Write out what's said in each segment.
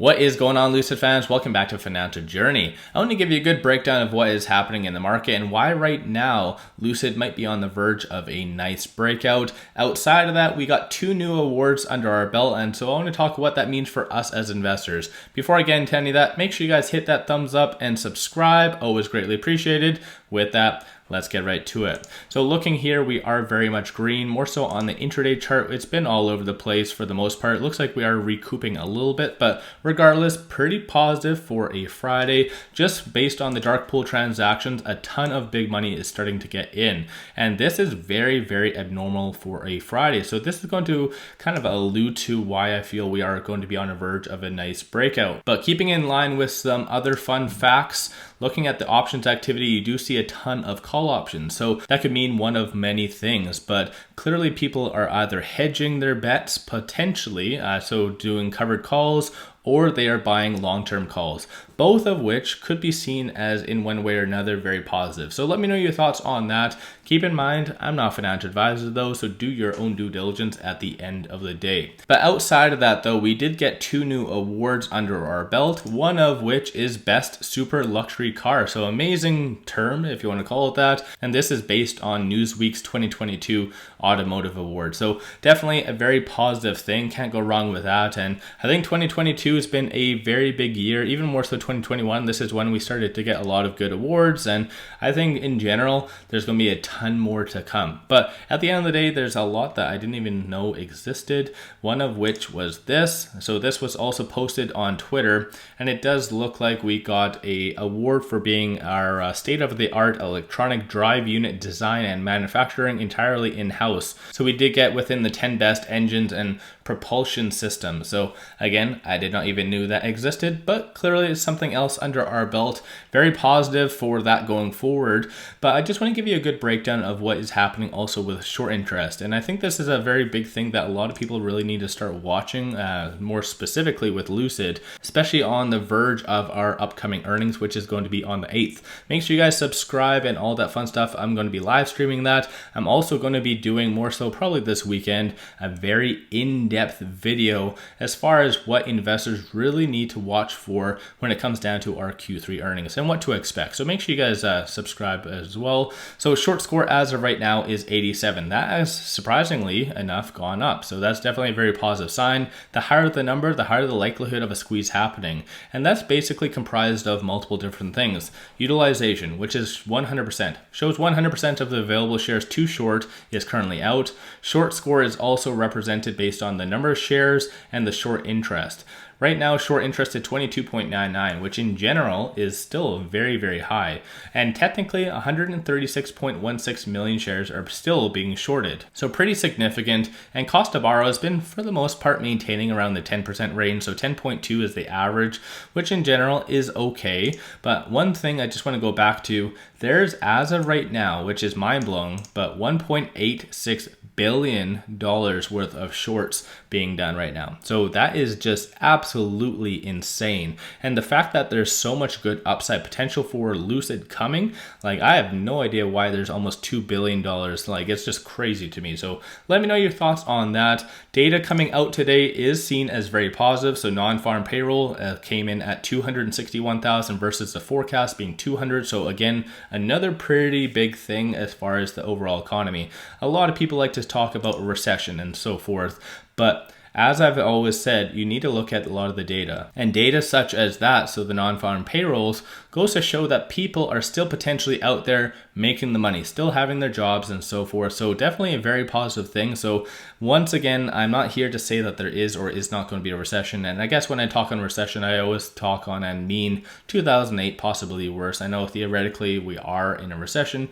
What is going on, Lucid fans? Welcome back to Financial Journey. I want to give you a good breakdown of what is happening in the market and why right now Lucid might be on the verge of a nice breakout. Outside of that, we got 2 new awards under our belt, and so I want to talk what that means for us as investors. Before I get into any of that, make sure you guys hit that thumbs up and subscribe. Always greatly appreciated. With that, let's get right to it. So looking here, we are very much green, more so on the intraday chart. It's been all over the place for the most part. It looks like we are recouping a little bit, but regardless, pretty positive for a Friday. Just based on the dark pool transactions, a ton of big money is starting to get in. And this is very, very abnormal for a Friday. So this is going to kind of allude to why I feel we are going to be on the verge of a nice breakout. But keeping in line with some other fun facts, looking at the options activity, you do see a ton of call options. So that could mean one of many things, but clearly people are either hedging their bets potentially, so doing covered calls, or they are buying long-term calls, both of which could be seen as, in one way or another, very positive. So let me know your thoughts on that. Keep in mind, I'm not a financial advisor though, so do your own due diligence at the end of the day. But outside of that though, we did get 2 new awards under our belt, one of which is Best Super Luxury Car. So amazing term, if you want to call it that. And this is based on Newsweek's 2022 Automotive Award. So definitely a very positive thing. Can't go wrong with that. And I think 2022 has been a very big year, even more so 2021. This is when we started to get a lot of good awards, and I think in general there's going to be a ton more to come. But at the end of the day, there's a lot that I didn't even know existed, one of which was this. So this was also posted on Twitter, and it does look like we got a award for being our state-of-the-art electronic drive unit design and manufacturing entirely in-house. So we did get within the 10 best engines and propulsion systems. So again, I did not even knew that existed, but clearly it's something else under our belt. Very positive for that going forward. But I just want to give you a good breakdown of what is happening also with short interest. And I think this is a very big thing that a lot of people really need to start watching, more specifically with Lucid, especially on the verge of our upcoming earnings, which is going to be on the 8th. Make sure you guys subscribe and all that fun stuff. I'm going to be live streaming that. I'm also going to be doing more so probably this weekend, a very in-depth video as far as what investors really need to watch for when it comes down to our Q3 earnings and what to expect. So make sure you guys subscribe as well. So short score as of right now is 87. That has surprisingly enough gone up. So that's definitely a very positive sign. The higher the number, the higher the likelihood of a squeeze happening. And that's basically comprised of multiple different things. Utilization, which is 100%, shows 100% of the available shares too short is currently out. Short score is also represented based on the number of shares and the short interest. Right now, short interest at 22.99, which in general is still very, very high. And technically, 136.16 million shares are still being shorted. So pretty significant. And cost to borrow has been, for the most part, maintaining around the 10% range. So 10.2 is the average, which in general is okay. But one thing I just want to go back to, there's, as of right now, which is mind-blowing, but $1.86 billion worth of shorts being done right now. So that is just absolutely insane. And the fact that there's so much good upside potential for Lucid coming, like I have no idea why there's almost $2 billion. Like it's just crazy to me. So let me know your thoughts on that. Data coming out today is seen as very positive. So non-farm payroll came in at 261,000 versus the forecast being 200. So again, another pretty big thing as far as the overall economy. A lot of people like to talk about a recession and so forth, but as I've always said, you need to look at a lot of the data. And data such as that, so the non-farm payrolls, goes to show that people are still potentially out there making the money, still having their jobs and so forth. So definitely a very positive thing. So once again, I'm not here to say that there is or is not going to be a recession. And I guess when I talk on recession, I always talk on and mean 2008, possibly worse. I know theoretically we are in a recession,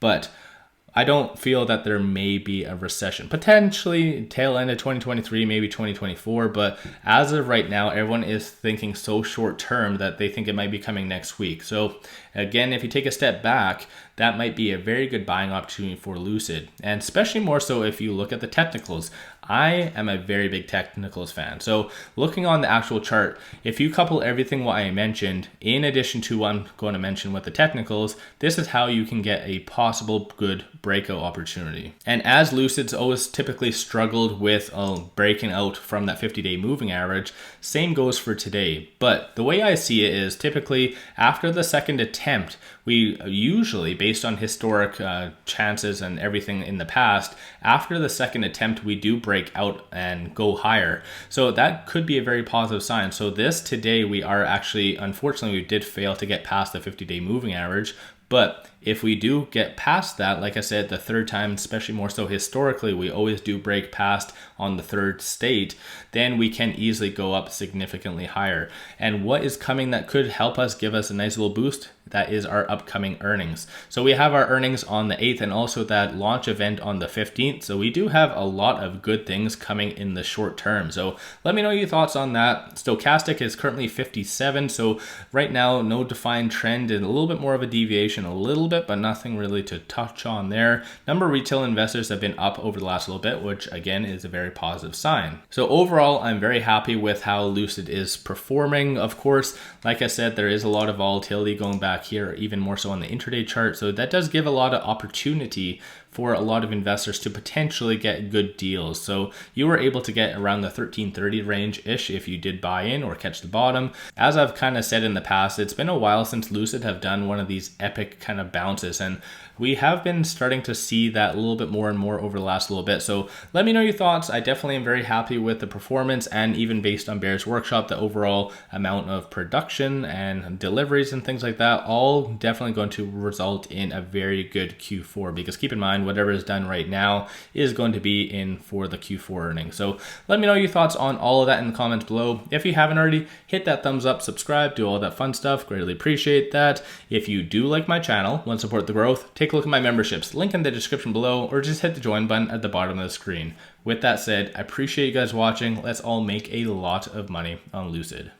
but I don't feel that there may be a recession. Potentially tail end of 2023, maybe 2024. But as of right now, everyone is thinking so short term that they think it might be coming next week. So again, if you take a step back, that might be a very good buying opportunity for Lucid. And especially more so if you look at the technicals. I am a very big technicals fan. So looking on the actual chart, if you couple everything what I mentioned, in addition to what I'm going to mention with the technicals, this is how you can get a possible good breakout opportunity. And as Lucid's always typically struggled with breaking out from that 50-day moving average, same goes for today. But the way I see it is typically after the second attempt, we usually, based on historic chances and everything in the past, after the second attempt, we do break out and go higher. So that could be a very positive sign. So this today, we are actually, unfortunately, we did fail to get past the 50-day moving average. But if we do get past that, like I said, the third time, especially more so historically, we always do break past on the third state, then we can easily go up significantly higher. And what is coming that could help us give us a nice little boost? That is our upcoming earnings. So we have our earnings on the 8th and also that launch event on the 15th. So we do have a lot of good things coming in the short term. So let me know your thoughts on that. Stochastic is currently 57. So right now, no defined trend and a little bit more of a deviation, a little bit, but nothing really to touch on there. Number of retail investors have been up over the last little bit, which again is a very positive sign. So overall, I'm very happy with how Lucid is performing. Of course, like I said, there is a lot of volatility going back here, even more so on the intraday chart. So that does give a lot of opportunity for a lot of investors to potentially get good deals. So you were able to get around the 1330 range-ish if you did buy in or catch the bottom. As I've kind of said in the past, it's been a while since Lucid have done one of these epic kind of bounces, and we have been starting to see that a little bit more and more over the last little bit. So let me know your thoughts. I definitely am very happy with the performance, and even based on Bear's Workshop, the overall amount of production and deliveries and things like that, all definitely going to result in a very good Q4, because keep in mind, whatever is done right now is going to be in for the Q4 earnings. So let me know your thoughts on all of that in the comments below. If you haven't already, hit that thumbs up, subscribe, do all that fun stuff. Greatly appreciate that. If you do like my channel, want to support the growth, take a look at my memberships, link in the description below, or just hit the join button at the bottom of the screen. With that said, I appreciate you guys watching. Let's all make a lot of money on Lucid.